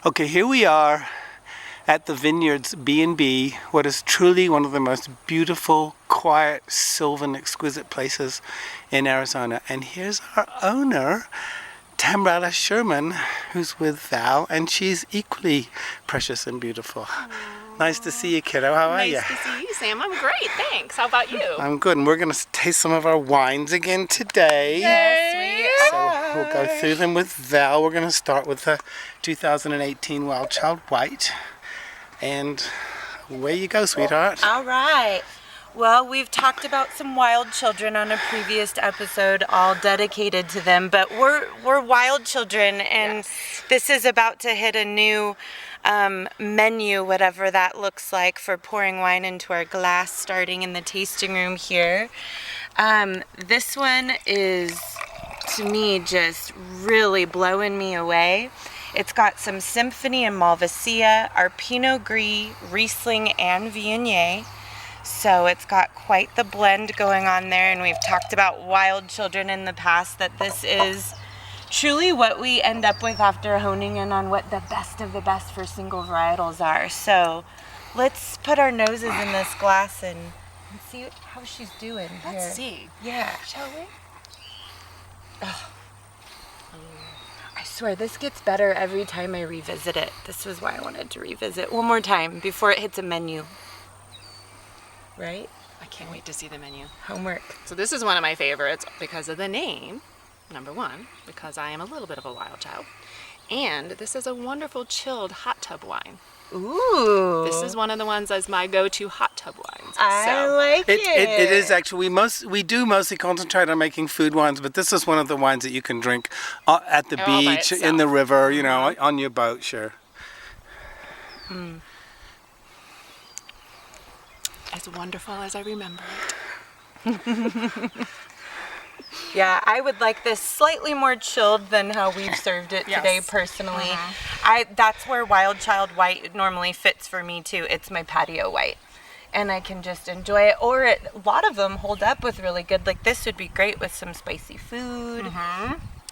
Okay, here we are at the Vineyards B&B, what is truly one of the most beautiful, quiet, sylvan, exquisite places in Arizona. And here's our owner, Tambrala Sherman, who's with Val, and she's equally precious and beautiful. Aww. Nice to see you, kiddo. How are you? Nice to see you, Sam. I'm great, thanks. How about you? I'm good, and we're going to taste some of our wines again today. Yes, we are. So we'll go through them with Val. We're going to start with the 2018 Wild Child White. And away you go, sweetheart. All right. Well, we've talked about some wild children on a previous episode, all dedicated to them, but we're wild children, and yes, this is about to hit a new menu, whatever that looks like, for pouring wine into our glass, starting in the tasting room here. This one is, to me, just really blowing me away. It's got some Symphony and Malvasia, our Pinot Gris, Riesling, and Viognier. So it's got quite the blend going on there, and we've talked about wild children in the past, that this is truly what we end up with after honing in on what the best of the best for single varietals are. So let's put our noses in this glass and see how she's doing here. Let's see. Yeah. Shall we? Oh. I swear, this gets better every time I revisit it. This was why I wanted to revisit one more time before it hits a menu. Right? I can't wait to see the menu. Homework. So this is one of my favorites because of the name, number one, because I am a little bit of a wild child. And this is a wonderful chilled hot tub wine. Ooh. This is one of the ones as my go-to hot tub wines. I like it. It is actually, we do mostly concentrate on making food wines, but this is one of the wines that you can drink at the beach, in the river, you know, on your boat, sure. Mm. As wonderful as I remember it. Yeah, I would like this slightly more chilled than how we've served it today, personally. That's where Wild Child White normally fits for me too. It's my patio white, and I can just enjoy it. Or a lot of them hold up with really good. Like this would be great with some spicy food.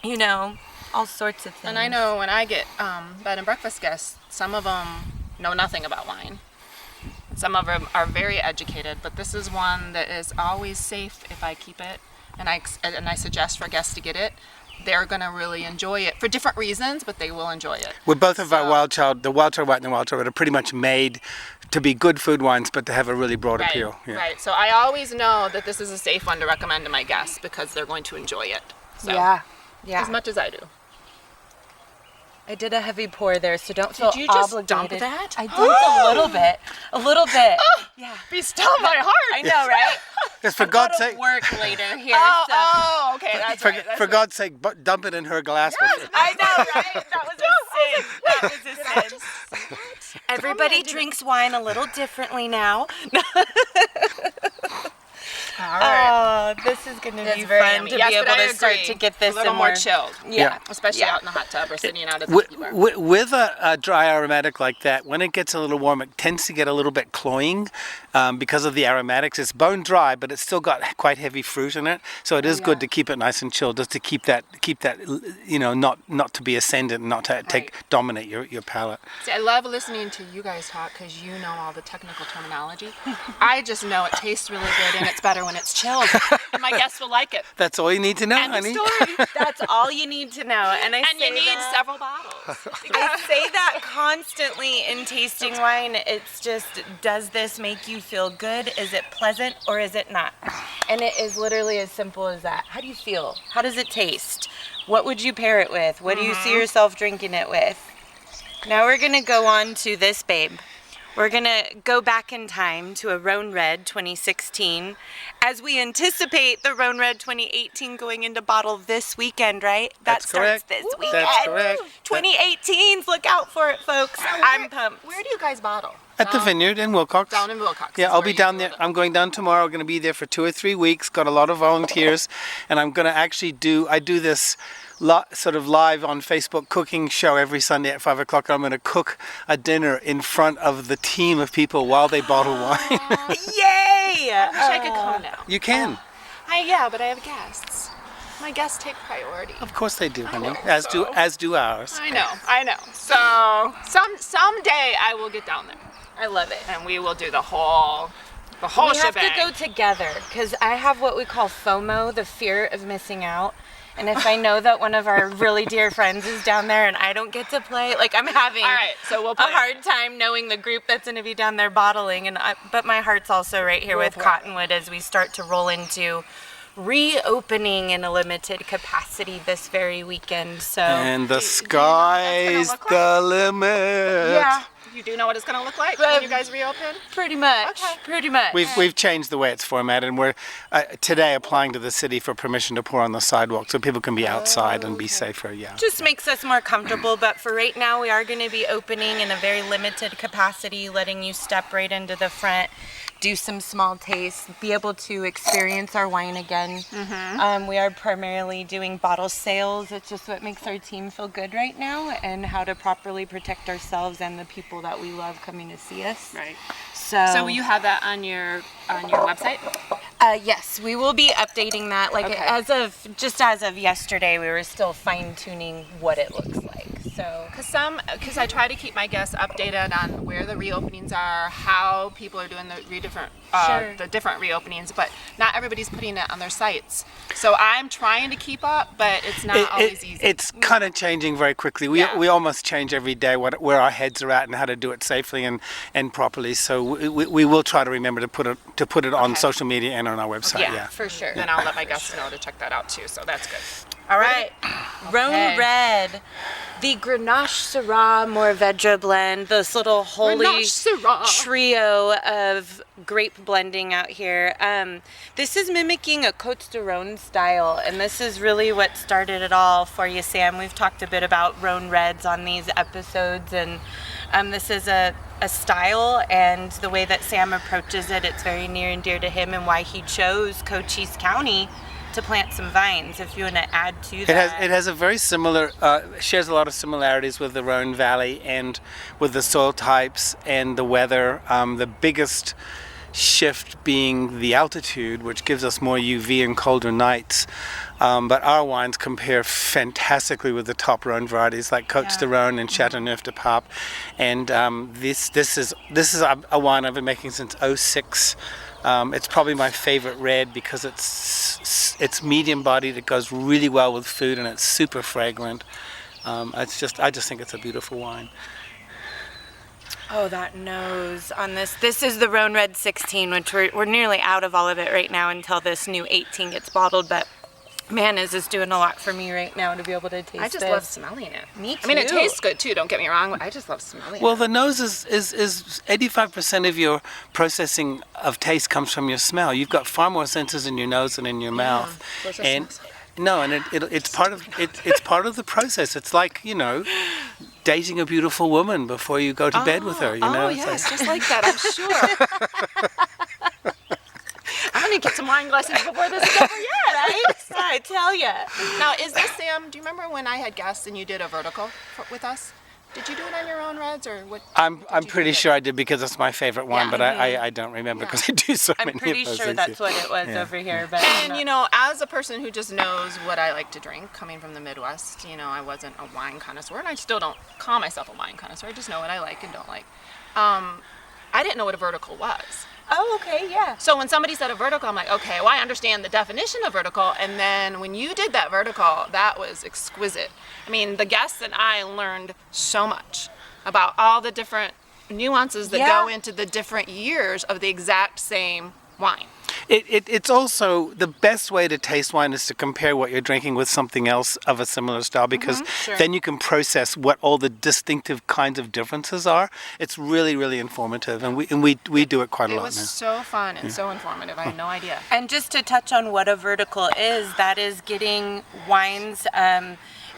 You know, all sorts of things. And I know when I get bed and breakfast guests, some of them know nothing about wine. Some of them are very educated, but this is one that is always safe if I keep it, and I suggest for guests to get it. They're going to really enjoy it for different reasons, but they will enjoy it. Well, both of our Wild Child, the Wild Child White and the Wild Child Red, are pretty much made to be good food wines, but to have a really broad appeal. Yeah. Right. So I always know that this is a safe one to recommend to my guests because they're going to enjoy it. So, yeah. As much as I do. I did a heavy pour there, so don't feel obligated. Did you just dump that? I did a little bit. A little bit. Yeah. Be still my heart. I know, right? Just for God's sake. Work later here. Okay, that's right. For God's sake, dump it in her glass. Yes, I know, right? That was a sin. That was a sin. Everybody drinks wine a little differently now. All right. Oh, this is going to be fun to be able to start to get this a little more chilled. Yeah. Especially out in the hot tub or sitting out at the bar. With a dry aromatic like that, when it gets a little warm, it tends to get a little bit cloying because of the aromatics. It's bone dry, but it's still got quite heavy fruit in it. So it is good to keep it nice and chilled, just to keep that you know, not to be ascendant, not to dominate your palate. See, I love listening to you guys talk because you know all the technical terminology. I just know it tastes really good and it's better when it's chilled. And my guests will like it. That's all you need to know, honey. Story. That's all you need to know. And you need several bottles. I say that constantly in tasting wine. It's just, does this make you feel good? Is it pleasant or is it not? And it is literally as simple as that. How do you feel? How does it taste? What would you pair it with? What do you see yourself drinking it with? Now we're going to go on to this babe. We're going to go back in time to a Rhone Red 2016 as we anticipate the Rhone Red 2018 going into bottle this weekend, right? That's starts correct. this weekend. That's correct. 2018's, look out for it, folks. I'm pumped. Where do you guys bottle? At the Vineyard in Wilcox. Down in Wilcox. Yeah, I'll be down there. I'm going down tomorrow. I'm going to be there for 2 or 3 weeks. Got a lot of volunteers, and I'm going to actually do this sort of live on Facebook cooking show every Sunday at 5 o'clock. I'm going to cook a dinner in front of the team of people while they bottle wine. Yay! I wish I could come now. You can. Yeah, but I have guests. My guests take priority. Of course they do, honey. know, As do ours. I know. So someday I will get down there, I love it. and we will do the whole We have shebang. to go together because I have what we call FOMO, the fear of missing out. And if I know that one of our really dear friends is down there and I don't get to play, like I'm having All right, so we'll a play hard time knowing the group that's going to be down there bottling. But my heart's also right here with play. Cottonwood as we start to roll into reopening in a limited capacity this very weekend. So And the do you know what that's sky's gonna the limit. yeah, You do know what it's going to look like when you guys reopen? pretty much. Okay. Pretty much. We've changed the way it's formatted, and we're today applying to the city for permission to pour on the sidewalk so people can be outside and be safer. Yeah. Just makes us more comfortable, but for right now we are going to be opening in a very limited capacity, letting you step right into the front, do some small tastes, be able to experience our wine again. We are primarily doing bottle sales. It's just what makes our team feel good right now, and how to properly protect ourselves and the people that we love coming to see us. Right. So will you have that on your website? yes, we will be updating that. Like Okay. as of yesterday, we were still fine tuning what it looks like. So Because I try to keep my guests updated on where the reopenings are, how people are doing Sure. the different reopenings, but not everybody's putting it on their sites. So I'm trying to keep up, but it's not always easy. It's kind of changing very quickly. We almost change every day where our heads are at and how to do it safely and properly. So we will try to remember to put it on Okay. social media and on our website. Yeah. for sure. Then I'll let my guests know to check that out too. So that's good. All right, Rhone Okay. Red, the Grenache Syrah Mourvedre blend, this little holy Grenache Syrah. trio of grape blending out here. This is mimicking a Côte de Rhone style, and this is really what started it all for you, Sam. We've talked a bit about Rhone Reds on these episodes, and this is a style, and the way that Sam approaches it, it's very near and dear to him, and why he chose Cochise County to plant some vines. If you want to add to that. It has a very similar, shares a lot of similarities with the Rhone Valley and with the soil types and the weather. The biggest shift being the altitude, which gives us more UV and colder nights. But our wines compare fantastically with the top Rhone varieties like Côte de Rhone and Châteauneuf de Pape. And this is a wine I've been making since '06. It's probably my favorite red because it's medium bodied. It goes really well with food, and it's super fragrant. I just think it's a beautiful wine. Oh, that nose on this. This is the Rhone Red 16, which we're nearly out of all of it right now until this new 18 gets bottled. But man, is this doing a lot for me right now to be able to taste I just this. love smelling it. Me I mean, it too. tastes good too. Don't get me wrong. I just love smelling Well, it. the nose is 85% of your processing of taste comes from your smell. You've got far more senses in your nose than in your mouth. Those are And smells. no, and it's part of the process. It's like, dating a beautiful woman before you go to bed with her. Oh, It's yes, like- just like that, I'm sure. I'm going to get some wine glasses before this is over yet, right? I tell ya. Now, is this, Sam, do you remember when I had guests and you did a vertical with us? Did you do it on your own, Reds, or what? I'm pretty sure I did because it's my favorite wine, Yeah. but I don't remember because I do so I'm many pretty of those sure things. that's what it was over here. But And, as a person who just knows what I like to drink, coming from the Midwest, I wasn't a wine connoisseur, and I still don't call myself a wine connoisseur. I just know what I like and don't like. I didn't know what a vertical was. oh, okay, yeah. So when somebody said a vertical, I'm like, okay, well, I understand the definition of vertical. And then when you did that vertical, that was exquisite. I mean, the guests and I learned so much about all the different nuances that go into the different years of the exact same wine. It's also the best way to taste wine is to compare what you're drinking with something else of a similar style, because Sure. then you can process what all the distinctive kinds of differences are. It's really, really informative, and we do it quite a It lot was now. so fun and so informative. I had no idea. And just to touch on what a vertical is, that is getting wines.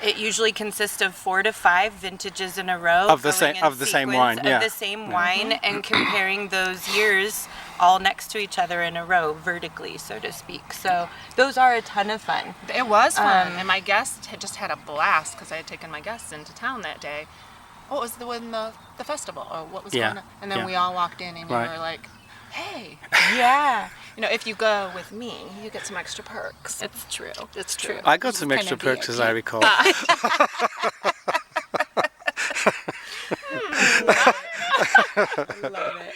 It usually consists of 4 to 5 vintages in a row Of the going same- in of the same sequence wine, yeah. Of the same wine, and comparing those years all next to each other in a row, vertically, so to speak. So those are a ton of fun. It was fun, and my guests had just had a blast because I had taken my guests into town that day. What was the festival, or what was Yeah, going on? And then yeah. we all walked in, and we Right. were like, hey, Yeah. if you go with me, you get some extra perks. It's true. It's true. I got some extra perks, as I recall. Love it.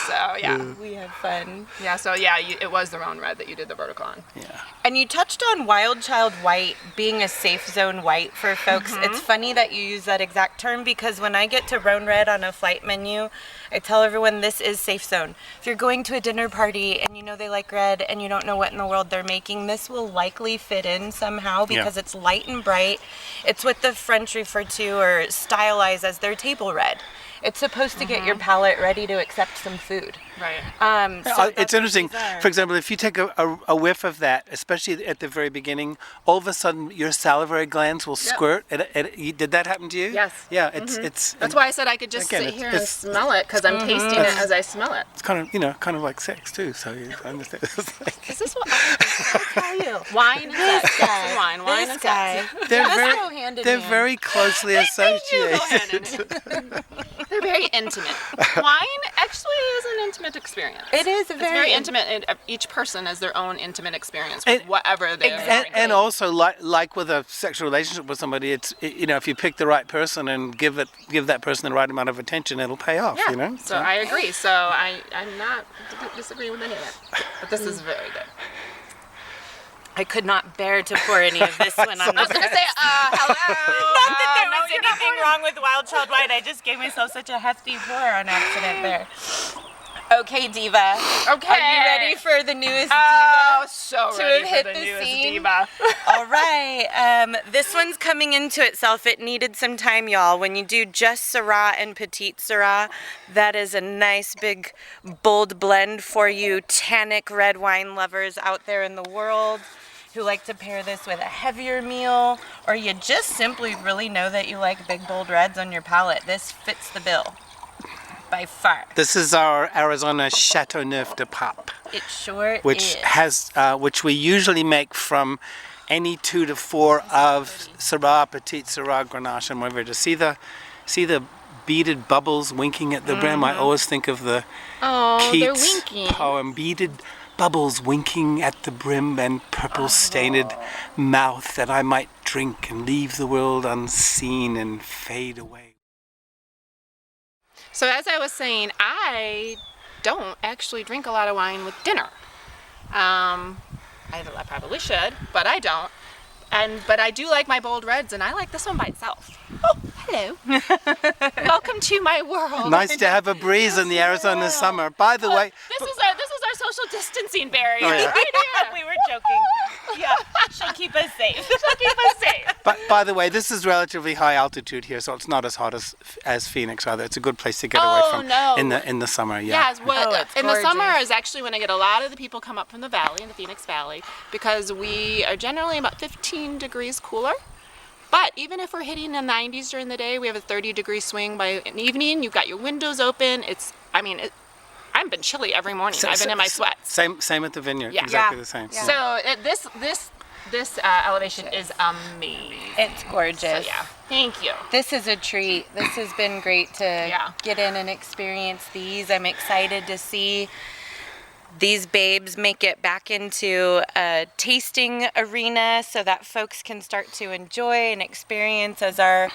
So, yeah. We have fun. Yeah, so yeah, it was the Roan Red that you did the vertical on. Yeah. And you touched on Wild Child White being a safe zone white for folks. It's funny that you use that exact term because when I get to Roan Red on a flight menu, I tell everyone this is safe zone. If you're going to a dinner party and you know they like red and you don't know what in the world they're making, this will likely fit in somehow because it's light and bright. It's what the French refer to or stylize as their table red. It's supposed to get your palate ready to accept some food. Right. It's interesting. For example, if you take a whiff of that, especially at the very beginning, all of a sudden your salivary glands will squirt. Did that happen to you? Yes. Yeah. It's. That's why I said I could just sit here and smell it because I'm tasting it as I smell it. It's kind of like sex too. So you understand. Is this what I'll tell you? Wine and sex. Sex and wine. Wine and sex. They're very closely associated. They're very intimate. Wine actually is an intimate experience. It is It's very intimate, and each person has their own intimate experience with And- whatever they're And also, like with a sexual relationship with somebody, if you pick the right person and give that person the right amount of attention, it'll pay off. Yeah. So I agree. So I'm not disagreeing with any of it. But this is very good. I could not bear to pour any of this one on I was going to say, hello. Not that there was anything wrong with Wild Child White. I just gave myself such a hefty pour on accident there. Okay, Diva. Okay. Are you ready for the newest Oh, Diva? so To ready have for hit the the newest scene? diva. All right. This one's coming into itself. It needed some time, y'all. When you do just Syrah and Petite Syrah, that is a nice big bold blend for you tannic red wine lovers out there in the world who like to pair this with a heavier meal, or you just simply really know that you like big bold reds on your palate. This fits the bill by far. This is our Arizona Chateauneuf de Pape, It sure which is. which we usually make from any 2 to 4 of Syrah, Petite Syrah, Grenache, and Mourvèdre. See the beaded bubbles winking at the brim. I always think of the they're Keats winking. poem, beaded bubbles winking at the brim and purple-stained mouth that I might drink and leave the world unseen and fade away. So as I was saying, I don't actually drink a lot of wine with dinner. I probably should, but I don't. But I do like my bold reds, and I like this one by itself. Oh, hello. Welcome to my world. Nice to have a breeze in the Arizona summer. By the way, This is our social distancing barrier Oh, yeah. right here. We were joking. Yeah, she'll keep us safe. She'll keep us safe. but by the way, this is relatively high altitude here, so it's not as hot as Phoenix either. It's a good place to get away from in the summer. Yeah. It's it's in the summer gorgeous. is actually when I get a lot of the people come up from the valley, in the Phoenix Valley, because we are generally about 15 degrees cooler. But even if we're hitting the 90s during the day, we have a 30-degree swing by an evening. You've got your windows open. I've been chilly every morning. I've been in my sweats. Same at the vineyard. Yeah. Exactly Yeah. the same. Yeah. So this elevation is amazing. It's gorgeous. So yeah, thank you. This is a treat. This has been great to get in and experience these. I'm excited to see these babes make it back into a tasting arena so that folks can start to enjoy and experience as our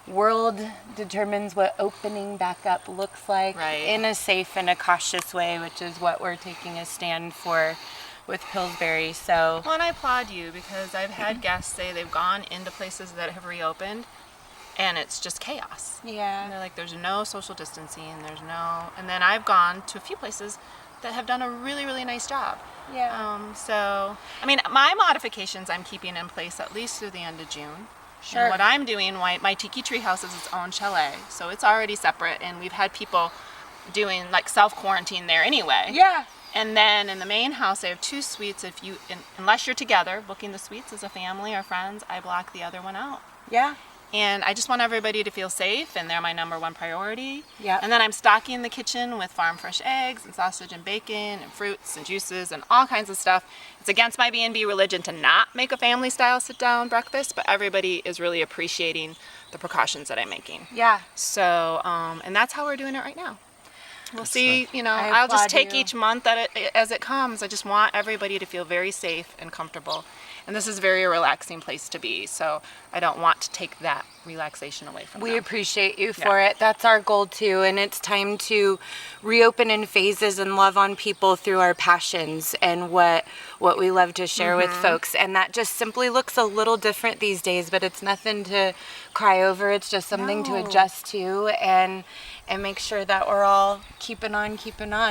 world determines what opening back up looks like in a safe and a cautious way, which is what we're taking a stand for with Pillsbury. So Well, and I applaud you because I've had guests say they've gone into places that have reopened and it's just chaos. And yeah. they're like, there's no social distancing, and then I've gone to a few places that have done a really, really nice job. Yeah. So, my modifications I'm keeping in place at least through the end of June. Sure. And what I'm doing, my Tiki Tree House is its own chalet, so it's already separate, and we've had people doing like self-quarantine there anyway. Yeah. And then in the main house, I have 2 suites. Unless you're together, booking the suites as a family or friends, I block the other one out. Yeah. And I just want everybody to feel safe, and they're my number one priority. Yeah. And then I'm stocking the kitchen with farm fresh eggs and sausage and bacon and fruits and juices and all kinds of stuff. It's against my B&B religion to not make a family style sit down breakfast, but everybody is really appreciating the precautions that I'm making. Yeah. So, and that's how we're doing it right now. We'll see, you know, I I'll just applaud take you. each month as it comes. I just want everybody to feel very safe and comfortable. And this is a very relaxing place to be, so I don't want to take that relaxation away from We them. appreciate you for it. That's our goal too, and it's time to reopen in phases and love on people through our passions and what we love to share with folks. And that just simply looks a little different these days, but it's nothing to cry over. It's just something to adjust to and make sure that we're all keeping on,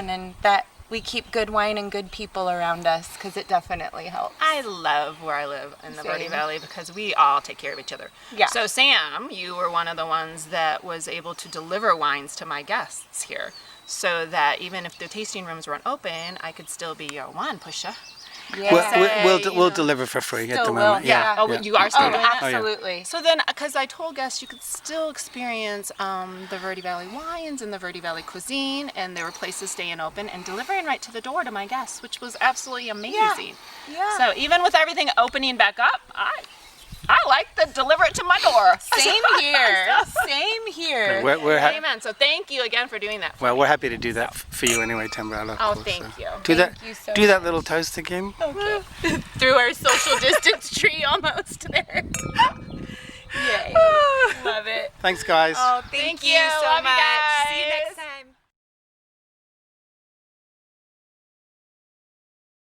and that we keep good wine and good people around us, because it definitely helps. I love where I live in the Same. Verde Valley because we all take care of each other. Yeah. So Sam, you were one of the ones that was able to deliver wines to my guests here, so that even if the tasting rooms weren't open, I could still be your wine pusher. Yeah. We'll deliver for free at the Still moment. will, yeah. Oh, you are still doing that? Absolutely. So then, because I told guests you could still experience the Verde Valley wines and the Verde Valley cuisine, and there were places staying open and delivering right to the door to my guests, which was absolutely amazing. Yeah. So even with everything opening back up, I like to deliver it to my door. Same here. Same here. Amen. So thank you again for doing that. We're happy to do that for you anyway, Tambrala. Oh, thank you. Do Thank that. you so Do that little toast again. Through our social distance tree almost there. Yay. Love it. Thanks, guys. Oh, thank you so Love much. you guys. See you